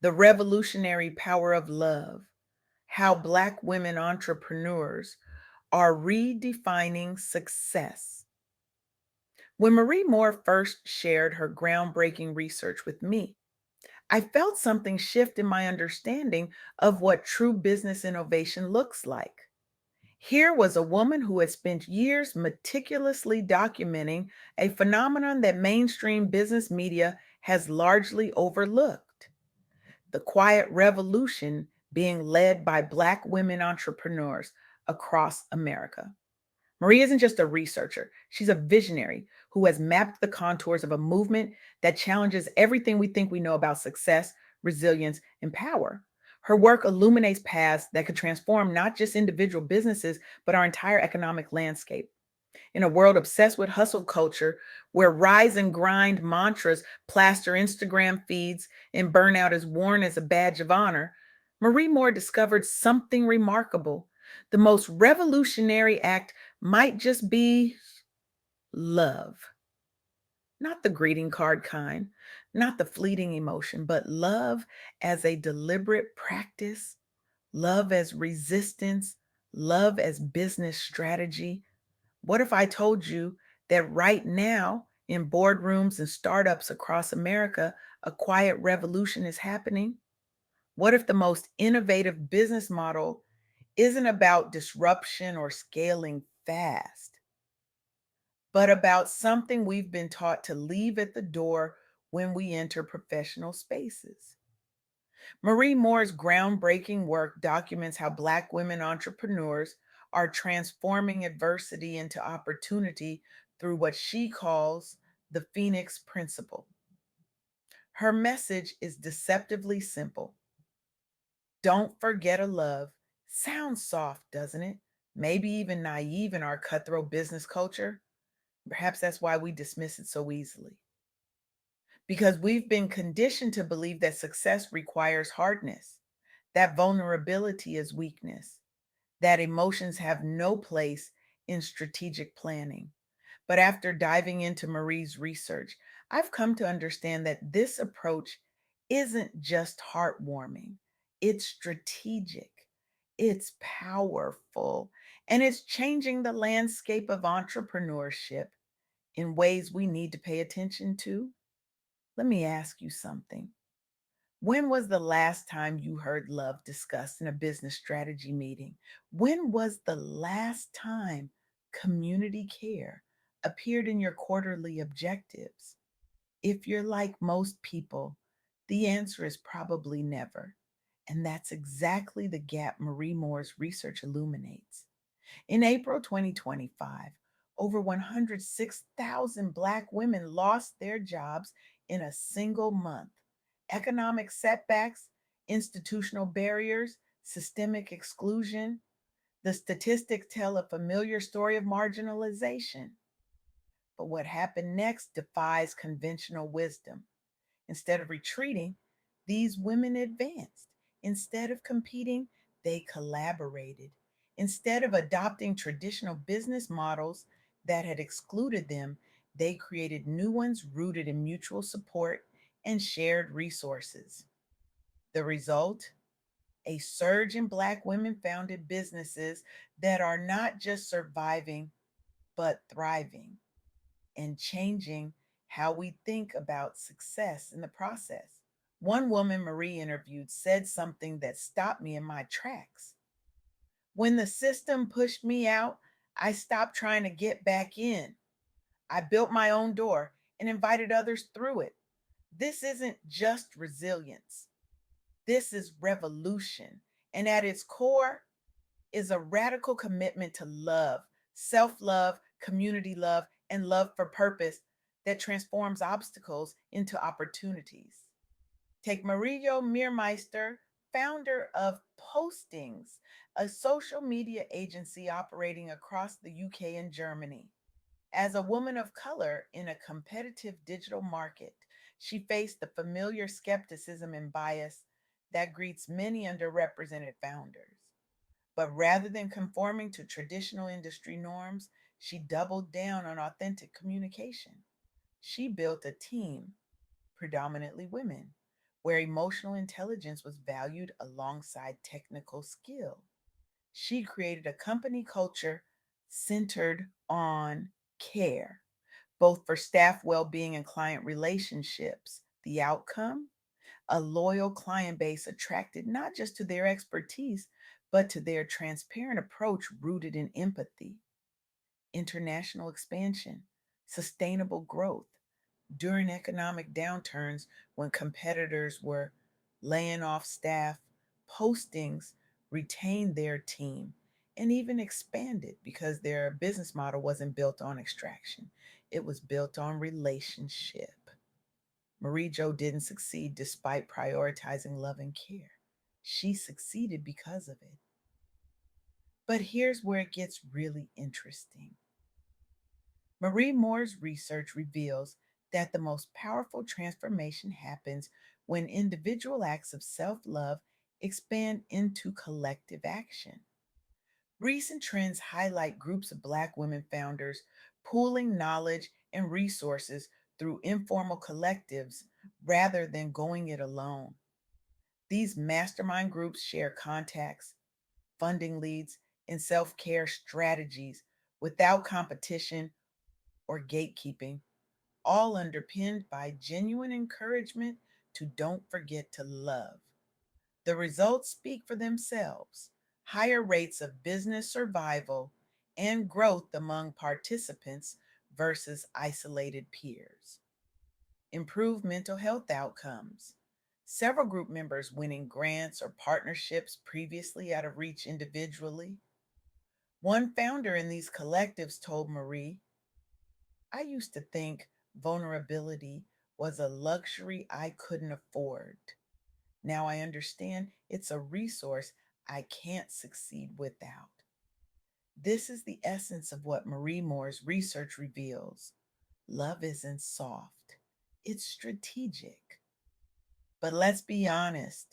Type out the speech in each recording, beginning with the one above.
The Revolutionary Power of Love: How Black Women Entrepreneurs Are Redefining Success. When Marie Moore first shared her groundbreaking research with me, I felt something shift in my understanding of what true business innovation looks like. Here was a woman who had spent years meticulously documenting a phenomenon that mainstream business media has largely overlooked: the quiet revolution being led by Black women entrepreneurs across America. Marie isn't just a researcher, she's a visionary who has mapped the contours of a movement that challenges everything we think we know about success, resilience, and power. Her work illuminates paths that could transform not just individual businesses, but our entire economic landscape. In a world obsessed with hustle culture, where rise and grind mantras plaster Instagram feeds and burnout is worn as a badge of honor, Marie Moore discovered something remarkable. The most revolutionary act might just be love. Not the greeting card kind, not the fleeting emotion, but love as a deliberate practice, love as resistance, love as business strategy. What if I told you that right now, in boardrooms and startups across America, a quiet revolution is happening? What if the most innovative business model isn't about disruption or scaling fast, but about something we've been taught to leave at the door when we enter professional spaces? Marie Moore's groundbreaking work documents how Black women entrepreneurs are transforming adversity into opportunity through what she calls the Phoenix Principle. Her message is deceptively simple: don't forget a love. Sounds soft, doesn't it? Maybe even naive in our cutthroat business culture. Perhaps that's why we dismiss it so easily. Because we've been conditioned to believe that success requires hardness, that vulnerability is weakness, that emotions have no place in strategic planning. But after diving into Marie's research, I've come to understand that this approach isn't just heartwarming, it's strategic, it's powerful, and it's changing the landscape of entrepreneurship in ways we need to pay attention to. Let me ask you something. When was the last time you heard love discussed in a business strategy meeting? When was the last time community care appeared in your quarterly objectives? If you're like most people, the answer is probably never. And that's exactly the gap Marie Moore's research illuminates. In April 2025, over 106,000 Black women lost their jobs in a single month. Economic setbacks, institutional barriers, systemic exclusion. The statistics tell a familiar story of marginalization. But what happened next defies conventional wisdom. Instead of retreating, these women advanced. Instead of competing, they collaborated. Instead of adopting traditional business models that had excluded them, they created new ones rooted in mutual support and shared resources. The result? A surge in Black women founded businesses that are not just surviving, but thriving and changing how we think about success in the process. One woman Marie interviewed said something that stopped me in my tracks. When the system pushed me out, I stopped trying to get back in. I built my own door and invited others through it. This isn't just resilience, this is revolution. And at its core is a radical commitment to love, self love, community love, and love for purpose that transforms obstacles into opportunities. Take Mario Meermeister, founder of Postings, a social media agency operating across the UK and Germany. As a woman of color in a competitive digital market, she faced the familiar skepticism and bias that greets many underrepresented founders. But rather than conforming to traditional industry norms, she doubled down on authentic communication. She built a team, predominantly women, where emotional intelligence was valued alongside technical skill. She created a company culture centered on care, both for staff well being and client relationships. The outcome? A loyal client base attracted not just to their expertise, but to their transparent approach rooted in empathy, international expansion, sustainable growth. During economic downturns, when competitors were laying off staff, postings retained their team and even expanded because their business model wasn't built on extraction, it was built on relationship. Marie Jo didn't succeed despite prioritizing love and care. She succeeded because of it. But here's where it gets really interesting. Marie Moore's research reveals that the most powerful transformation happens when individual acts of self love expand into collective action. Recent trends highlight groups of Black women founders pooling knowledge and resources through informal collectives rather than going it alone. These mastermind groups share contacts, funding leads, and self care strategies without competition or gatekeeping, all underpinned by genuine encouragement to don't forget to love. The results speak for themselves: higher rates of business survival and growth among participants versus isolated peers. Improved mental health outcomes. Several group members winning grants or partnerships previously out of reach individually. One founder in these collectives told Marie, I used to think vulnerability was a luxury I couldn't afford. Now I understand it's a resource I can't succeed without. This is the essence of what Marie Moore's research reveals. Love isn't soft, it's strategic. But let's be honest,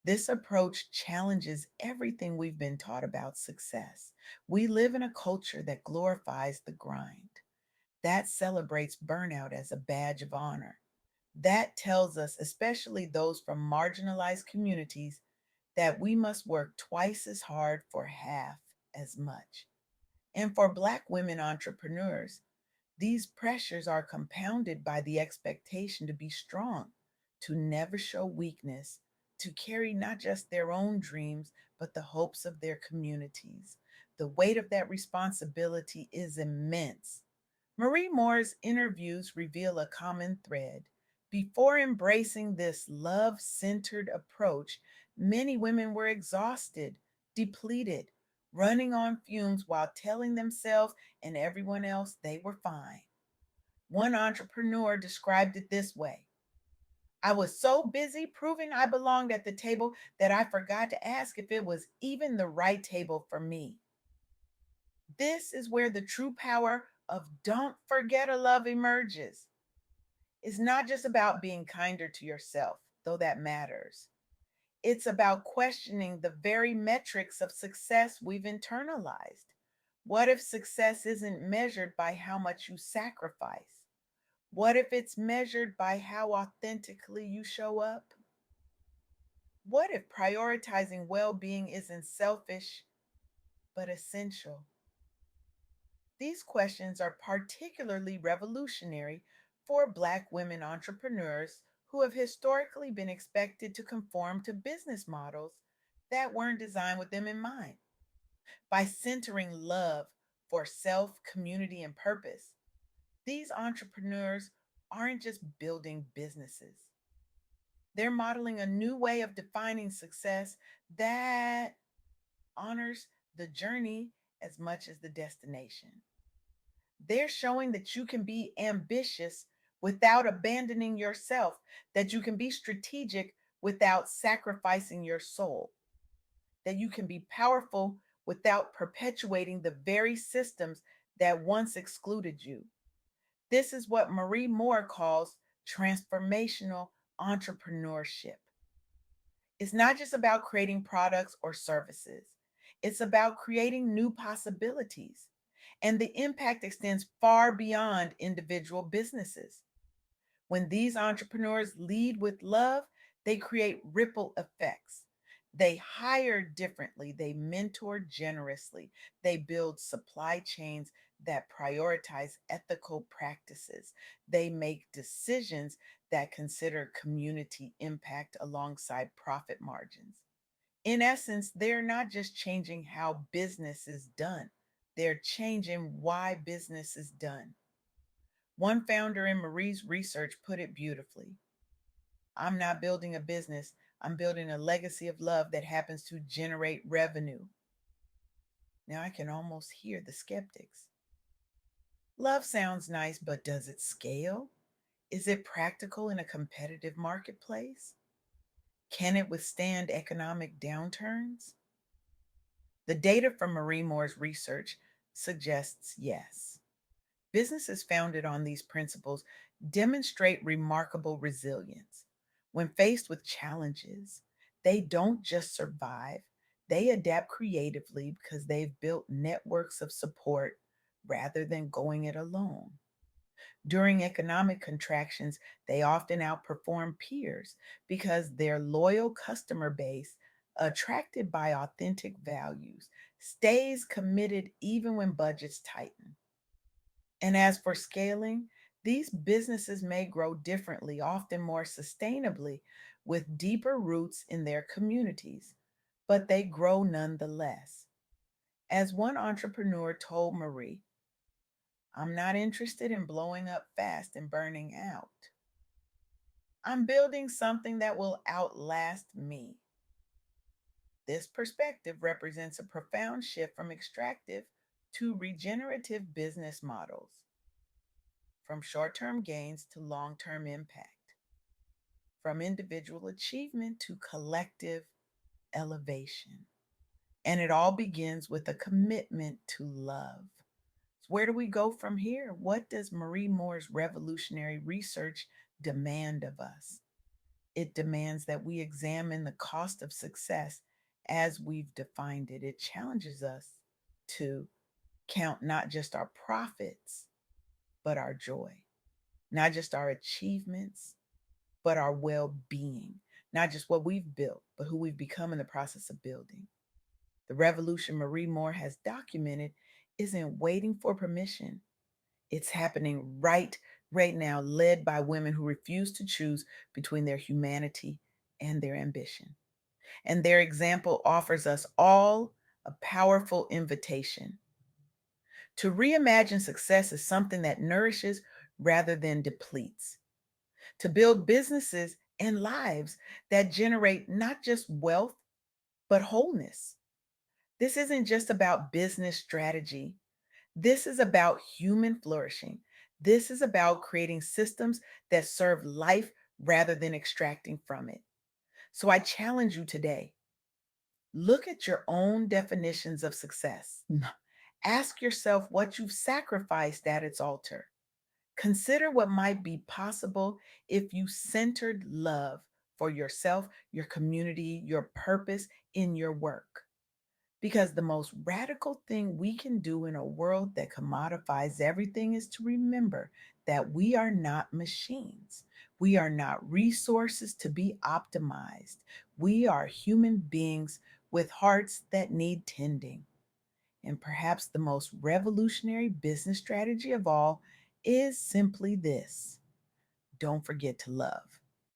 this approach challenges everything we've been taught about success. We live in a culture that glorifies the grind, that celebrates burnout as a badge of honor. That tells us, especially those from marginalized communities, that we must work twice as hard for half as much. And for Black women entrepreneurs, these pressures are compounded by the expectation to be strong, to never show weakness, to carry not just their own dreams, but the hopes of their communities. The weight of that responsibility is immense. Marie Moore's interviews reveal a common thread. Before embracing this love centered approach, many women were exhausted, depleted, running on fumes while telling themselves and everyone else they were fine. One entrepreneur described it this way: I was so busy proving I belonged at the table that I forgot to ask if it was even the right table for me. This is where the true power of don't forget to love emerges. It's not just about being kinder to yourself, though that matters. It's about questioning the very metrics of success we've internalized. What if success isn't measured by how much you sacrifice? What if it's measured by how authentically you show up? What if prioritizing well being isn't selfish, but essential? These questions are particularly revolutionary for Black women entrepreneurs who have historically been expected to conform to business models that weren't designed with them in mind. By centering love for self, community, and purpose, these entrepreneurs aren't just building businesses, they're modeling a new way of defining success that honors the journey as much as the destination. They're showing that you can be ambitious without abandoning yourself, that you can be strategic without sacrificing your soul, that you can be powerful without perpetuating the very systems that once excluded you. This is what Marie Moore calls transformational entrepreneurship. It's not just about creating products or services, it's about creating new possibilities. And the impact extends far beyond individual businesses. When these entrepreneurs lead with love, They create ripple effects. They hire differently. They mentor generously. They build supply chains that prioritize ethical practices. They make decisions that consider community impact alongside profit margins. In essence, they're not just changing how business is done, they're changing why business is done. One founder in Marie's research put it beautifully: I'm not building a business, I'm building a legacy of love that happens to generate revenue. Now I can almost hear the skeptics. Love sounds nice, but does it scale? Is it practical in a competitive marketplace? Can it withstand economic downturns? The data from Marie Moore's research suggests yes. Businesses founded on these principles demonstrate remarkable resilience. When faced with challenges, they don't just survive, they adapt creatively because they've built networks of support rather than going it alone. During economic contractions, they often outperform peers because their loyal customer base, attracted by authentic values, stays committed even when budgets tighten. And as for scaling, these businesses may grow differently, often more sustainably, with deeper roots in their communities, but they grow nonetheless. As one entrepreneur told Marie, I'm not interested in blowing up fast and burning out. I'm building something that will outlast me. This perspective represents a profound shift from extractive to regenerative business models, from short term gains to long term impact, from individual achievement to collective elevation. And it all begins with a commitment to love. So where do we go from here? What does Marie Moore's revolutionary research demand of us? It demands that we examine the cost of success as we've defined it. It challenges us to count not just our profits, but our joy, not just our achievements, but our well being, not just what we've built, but who we've become in the process of building. The revolution Marie Moore has documented isn't waiting for permission. It's happening right now, led by women who refuse to choose between their humanity and their ambition. And their example offers us all a powerful invitation to reimagine success as something that nourishes rather than depletes, to build businesses and lives that generate not just wealth, but wholeness. This isn't just about business strategy. This is about human flourishing. This is about creating systems that serve life rather than extracting from it. So I challenge you today: look at your own definitions of success. Ask yourself what you've sacrificed at its altar. Consider what might be possible if you centered love for yourself, your community, your purpose in your work. Because the most radical thing we can do in a world that commodifies everything is to remember that we are not machines. We are not resources to be optimized. We are human beings with hearts that need tending. And perhaps the most revolutionary business strategy of all is simply this: don't forget to love.